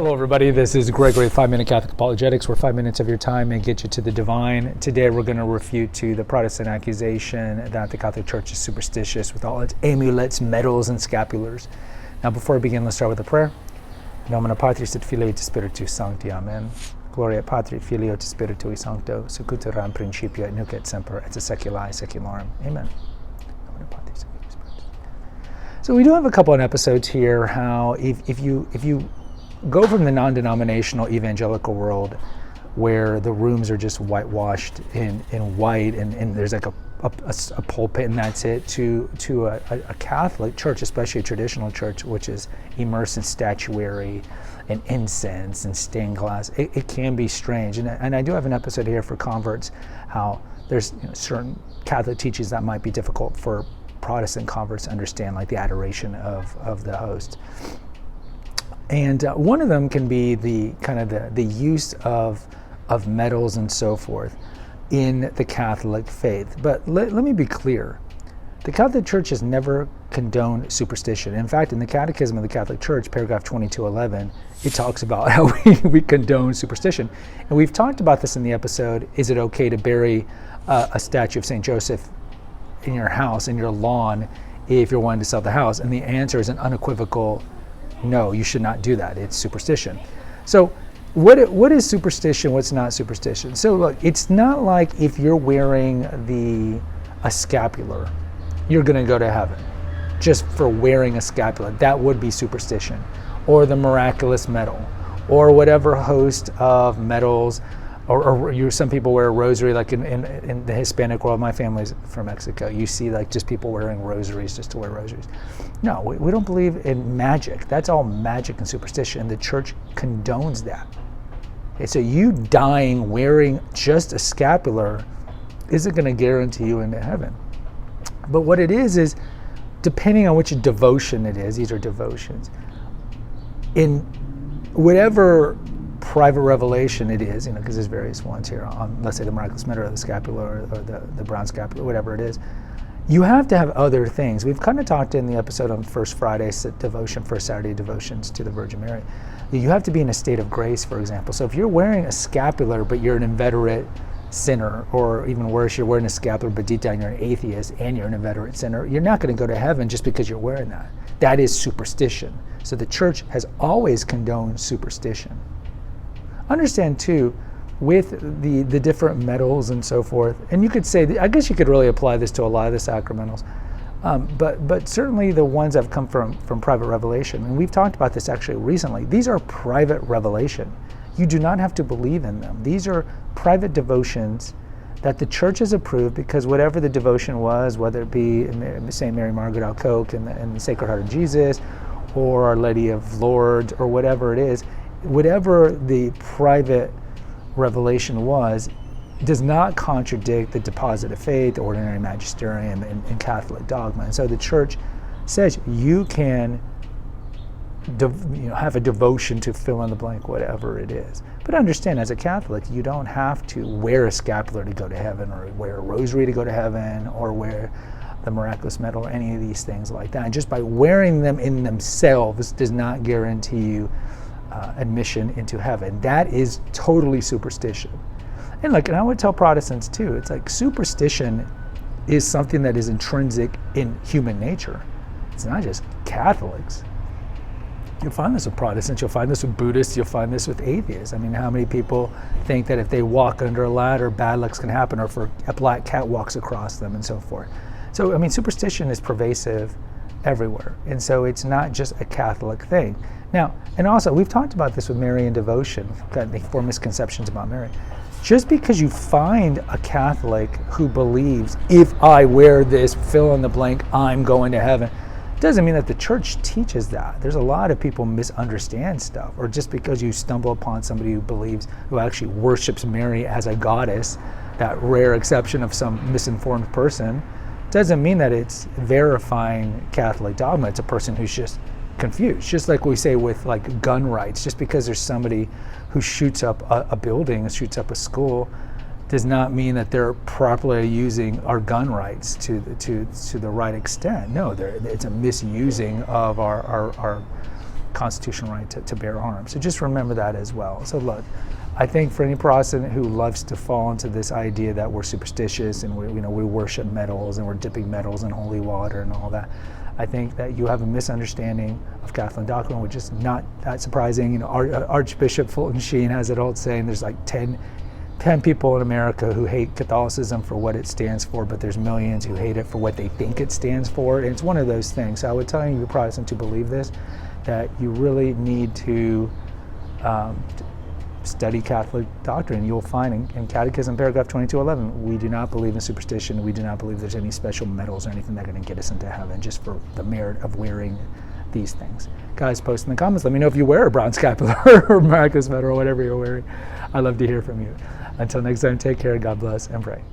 Hello everybody, this is Gregory, 5-Minute Catholic Apologetics, where 5 minutes of your time may get you to the divine. Today we're going to refute to the Protestant accusation that the Catholic Church is superstitious with all its amulets, medals, and scapulars. Now before I begin, let's start with a prayer. In nomine Patris et Filii et Spiritus Sancti, Amen. Gloria Patri, Filii et Spiritui Sancto, secutor in principio et nunc et semper et seculi seculorum. Amen. In nomine Patris et Filii et Spiritus. So we do have a couple of episodes here how if you go from the non-denominational evangelical world where the rooms are just whitewashed in white and there's like a pulpit and that's it, to a Catholic church, especially a traditional church, which is immersed in statuary and incense and stained glass, it can be strange. And I do have an episode here for converts, how there's certain Catholic teachings that might be difficult for Protestant converts to understand, like the adoration of the host. And one of them can be the use of medals and so forth in the Catholic faith. But let me be clear. The Catholic Church has never condoned superstition. In fact, in the Catechism of the Catholic Church, paragraph 2211, it talks about how we condone superstition. And we've talked about this in the episode, is it okay to bury a statue of St. Joseph in your house, in your lawn, if you're wanting to sell the house? And the answer is an unequivocal no, you should not do that. It's superstition. So what is superstition? What's not superstition? So look, it's not like if you're wearing a scapular, you're going to go to heaven just for wearing a scapular. That would be superstition. Or the miraculous medal, or whatever host of medals, or some people wear a rosary, like in the Hispanic world. My family's from Mexico. You see like just people wearing rosaries just to wear rosaries. No, we don't believe in magic. That's all magic and superstition, and the church condones that. Okay, so you dying wearing just a scapular isn't going to guarantee you into heaven. But what it is depending on which devotion it is, these are devotions, in whatever private revelation it is, because there's various ones here on, let's say, the miraculous medal or the scapular or the brown scapular, whatever it is, you have to have other things. We've kind of talked in the episode on First Friday's devotion, First Saturday devotions to the Virgin Mary. You have to be in a state of grace, for example. So if you're wearing a scapular but you're an inveterate sinner, or even worse, you're wearing a scapular but deep down you're an atheist and you're an inveterate sinner, you're not going to go to heaven just because you're wearing that. That is superstition. So the church has always condoned superstition. Understand too, with the different medals and so forth, and you could say, I guess you could really apply this to a lot of the sacramentals, but certainly the ones that have come from private revelation, and we've talked about this actually recently, these are private revelation. You do not have to believe in them. These are private devotions that the church has approved, because whatever the devotion was, whether it be St. Mary Margaret Alacoque and the Sacred Heart of Jesus, or Our Lady of Lourdes, or whatever it is, whatever the private revelation was, does not contradict the deposit of faith, the ordinary magisterium, and Catholic dogma. And so the church says you can have a devotion to fill in the blank, whatever it is. But understand, as a Catholic, you don't have to wear a scapular to go to heaven, or wear a rosary to go to heaven, or wear the miraculous medal, or any of these things like that. And just by wearing them in themselves does not guarantee you admission into heaven. That is totally superstition. And I would tell Protestants too, it's like superstition is something that is intrinsic in human nature. It's not just Catholics. You'll find this with Protestants, you'll find this with Buddhists, you'll find this with atheists. I mean, how many people think that if they walk under a ladder, bad luck's can happen, or if a black cat walks across them, and so forth. So, I mean, superstition is pervasive everywhere. And so it's not just a Catholic thing. Now, and also, we've talked about this with Marian devotion, got the 4 misconceptions about Mary. Just because you find a Catholic who believes, if I wear this, fill in the blank, I'm going to heaven, doesn't mean that the church teaches that. There's a lot of people misunderstand stuff. Or just because you stumble upon somebody who actually worships Mary as a goddess, that rare exception of some misinformed person, doesn't mean that it's verifying Catholic dogma. It's a person who's just confused. Just like we say with gun rights, just because there's somebody who shoots up a building, shoots up a school, does not mean that they're properly using our gun rights to the right extent. No, it's a misusing of our constitutional right to bear arms. So just remember that as well. So look, I think for any Protestant who loves to fall into this idea that we're superstitious and we worship metals and we're dipping metals in holy water and all that, I think that you have a misunderstanding of Catholic doctrine, which is not that surprising. Archbishop Fulton Sheen has an old saying, there's like 10 people in America who hate Catholicism for what it stands for, but there's millions who hate it for what they think it stands for. And it's one of those things. So I would tell you, Protestant, to believe this, that you really need to study Catholic doctrine. You'll find in Catechism paragraph 2211, we do not believe in superstition. We do not believe there's any special metals or anything that are going to get us into heaven just for the merit of wearing these things. Guys, post in the comments. Let me know if you wear a brown scapular or miraculous medal or whatever you're wearing. I'd love to hear from you. Until next time, take care, God bless, and pray.